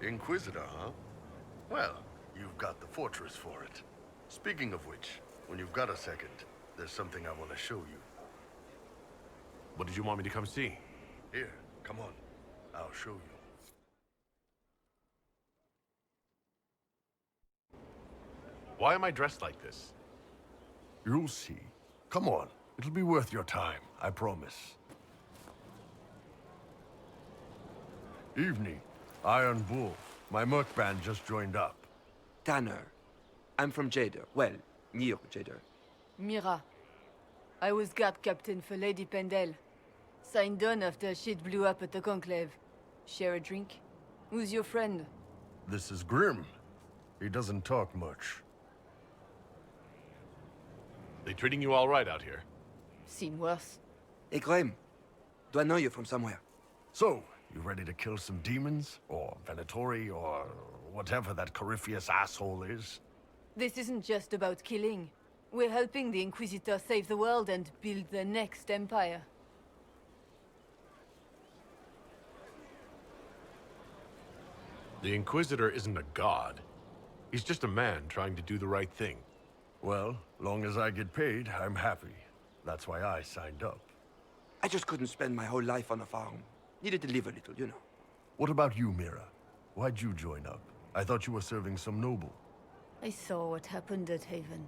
Inquisitor, huh? Well, you've got the fortress for it. Speaking of which, when you've got a second, there's something I want to show you. What did you want me to come see? Here, come on. I'll show you. Why am I dressed like this? You'll see. Come on. It'll be worth your time, I promise. Evening. Iron Bull. My merc band just joined up. Tanner. I'm from Jader. Well, near Jader. Mira. I was guard captain for Lady Pendel. Signed on after shit blew up at the Conclave. Share a drink? Who's your friend? This is Grim. He doesn't talk much. They treating you all right out here? Seen worse. Hey, Graham. Do I know you from somewhere? So, you ready to kill some demons? Or Venatori? Or whatever that Corypheus asshole is? This isn't just about killing. We're helping the Inquisitor save the world and build the next empire. The Inquisitor isn't a god. He's just a man trying to do the right thing. Well, long as I get paid, I'm happy. That's why I signed up. I just couldn't spend my whole life on a farm. Needed to live a little, you know. What about you, Mira? Why'd you join up? I thought you were serving some noble. I saw what happened at Haven.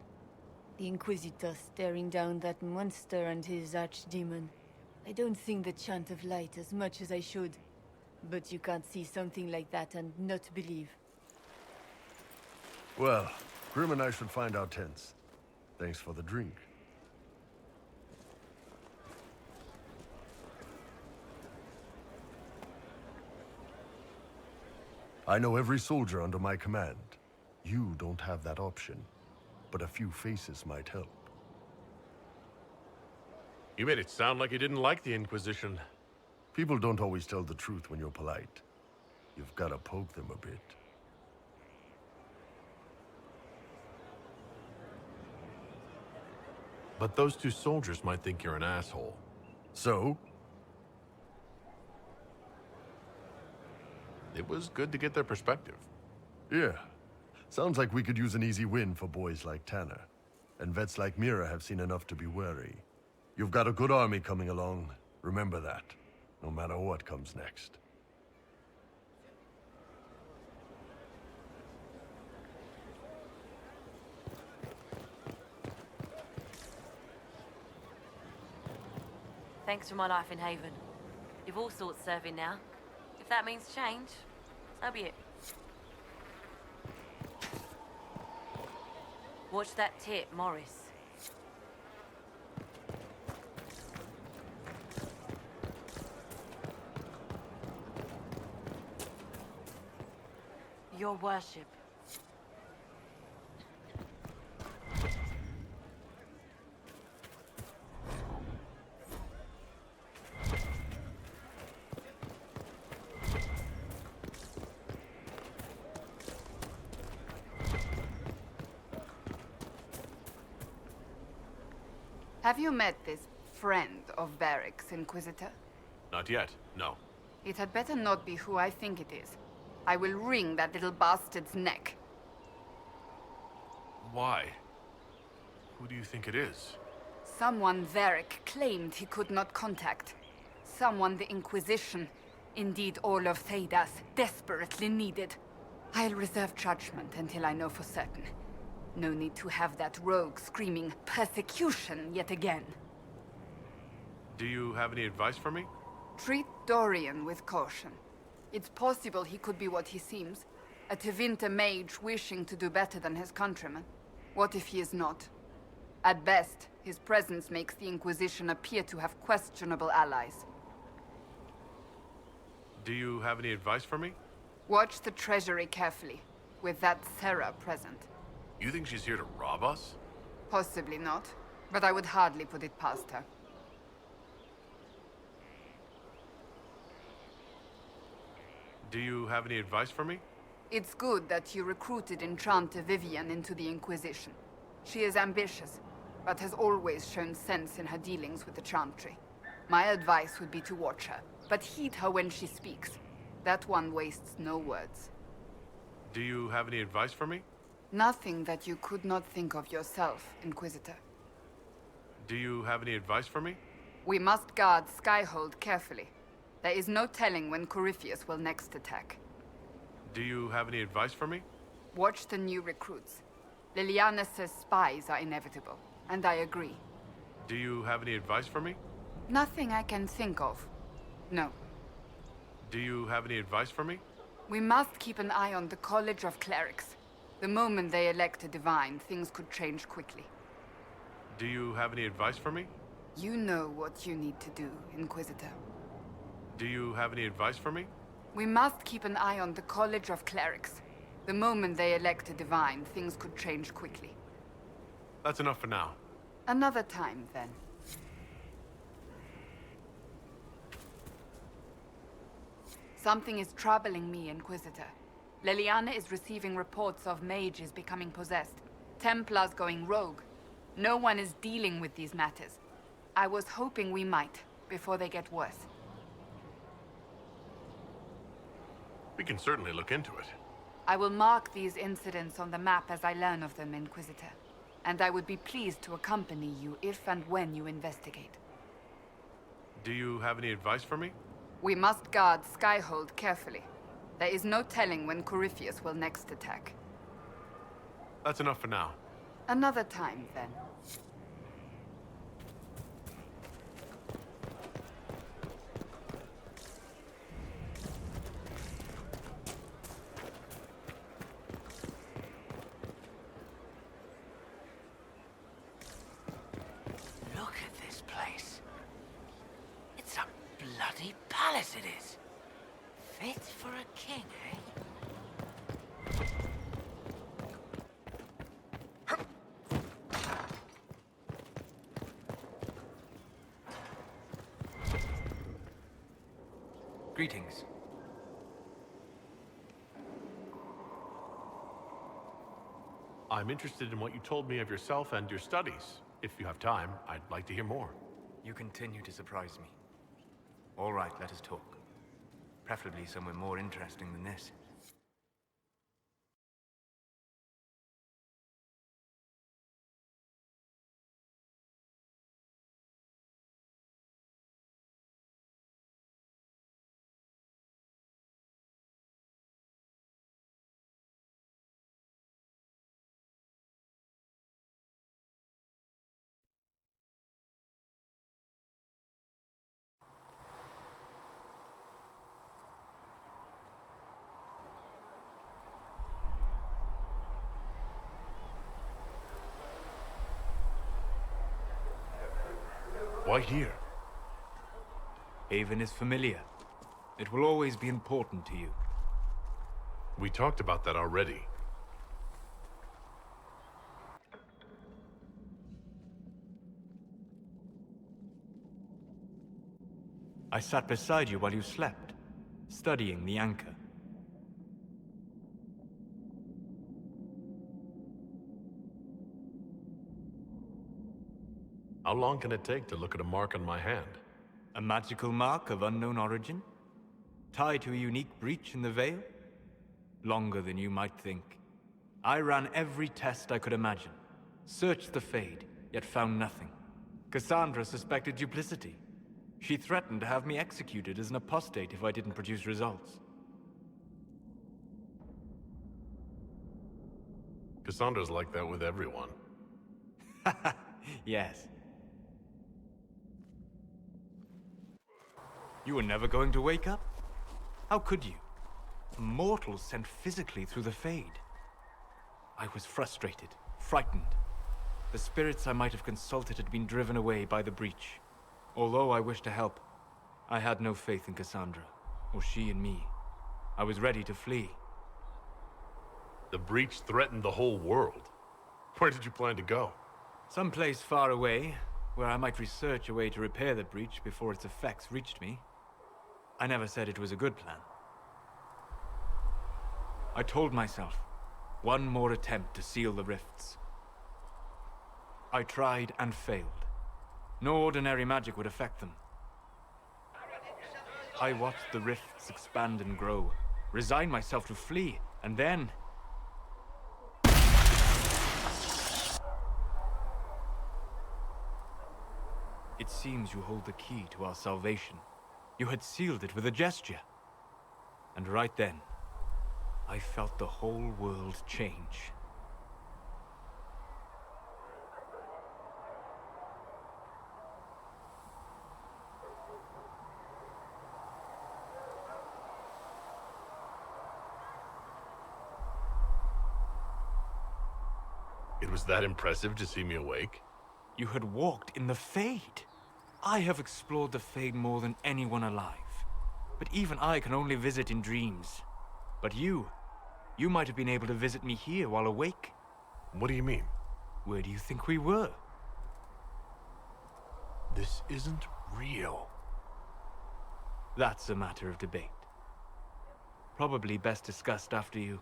The Inquisitor staring down that monster and his archdemon. I don't think the chant of light as much as I should. But you can't see something like that and not believe. Well, Grim and I should find our tents. Thanks for the drink. I know every soldier under my command. You don't have that option, but a few faces might help. You made it sound like you didn't like the Inquisition. People don't always tell the truth when you're polite. You've got to poke them a bit. But those two soldiers might think you're an asshole. So? It was good to get their perspective. Yeah. Sounds like we could use an easy win for boys like Tanner. And vets like Mira have seen enough to be wary. You've got a good army coming along. Remember that. No matter what comes next. Thanks for my life in Haven. You've all sorts serving now. If that means change, so be it. Watch that tip, Morris. Your worship. Have you met this friend of Barrick's, Inquisitor? Not yet, no. It had better not be who I think it is. I will wring that little bastard's neck. Why? Who do you think it is? Someone Varric claimed he could not contact. Someone the Inquisition, indeed all of Thedas, desperately needed. I'll reserve judgment until I know for certain. No need to have that rogue screaming persecution yet again. Do you have any advice for me? Treat Dorian with caution. It's possible he could be what he seems. A Tevinter mage wishing to do better than his countrymen. What if he is not? At best, his presence makes the Inquisition appear to have questionable allies. Do you have any advice for me? Watch the treasury carefully, with that Sarah present. You think she's here to rob us? Possibly not, but I would hardly put it past her. Do you have any advice for me? It's good that you recruited Enchanter Vivian into the Inquisition. She is ambitious, but has always shown sense in her dealings with the Chantry. My advice would be to watch her, but heed her when she speaks. That one wastes no words. Do you have any advice for me? Nothing that you could not think of yourself, Inquisitor. Do you have any advice for me? We must guard Skyhold carefully. There is no telling when Corypheus will next attack. Do you have any advice for me? Watch the new recruits. Liliana says spies are inevitable, and I agree. Do you have any advice for me? Nothing I can think of. No. Do you have any advice for me? We must keep an eye on the College of Clerics. The moment they elect a divine, things could change quickly. Do you have any advice for me? You know what you need to do, Inquisitor. Do you have any advice for me? We must keep an eye on the College of Clerics. The moment they elect a divine, things could change quickly. That's enough for now. Another time, then. Something is troubling me, Inquisitor. Liliana is receiving reports of mages becoming possessed, Templars going rogue. No one is dealing with these matters. I was hoping we might, before they get worse. We can certainly look into it. I will mark these incidents on the map as I learn of them, Inquisitor. And I would be pleased to accompany you if and when you investigate. Do you have any advice for me? We must guard Skyhold carefully. There is no telling when Corypheus will next attack. That's enough for now. Another time, then. Look at this place. It's a bloody palace, it is. Fit for a king, eh? Greetings. I'm interested in what you told me of yourself and your studies. If you have time, I'd like to hear more. You continue to surprise me. All right, let us talk. Preferably somewhere more interesting than this. Why here? Haven is familiar. It will always be important to you. We talked about that already. I sat beside you while you slept, studying the anchor. How long can it take to look at a mark on my hand? A magical mark of unknown origin? Tied to a unique breach in the veil? Longer than you might think. I ran every test I could imagine. Searched the Fade, yet found nothing. Cassandra suspected duplicity. She threatened to have me executed as an apostate if I didn't produce results. Cassandra's like that with everyone. Yes. You were never going to wake up? How could you? A mortal sent physically through the Fade. I was frustrated, frightened. The spirits I might have consulted had been driven away by the breach. Although I wished to help, I had no faith in Cassandra, or she in me. I was ready to flee. The breach threatened the whole world. Where did you plan to go? Someplace far away, where I might research a way to repair the breach before its effects reached me. I never said it was a good plan. I told myself, one more attempt to seal the rifts. I tried and failed. No ordinary magic would affect them. I watched the rifts expand and grow, resigned myself to flee, and then, It seems you hold the key to our salvation. You had sealed it with a gesture. And right then, I felt the whole world change. It was that impressive to see me awake? You had walked in the Fade. I have explored the Fade more than anyone alive. But even I can only visit in dreams. But you might have been able to visit me here while awake. What do you mean? Where do you think we were? This isn't real. That's a matter of debate. Probably best discussed after you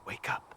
wake up.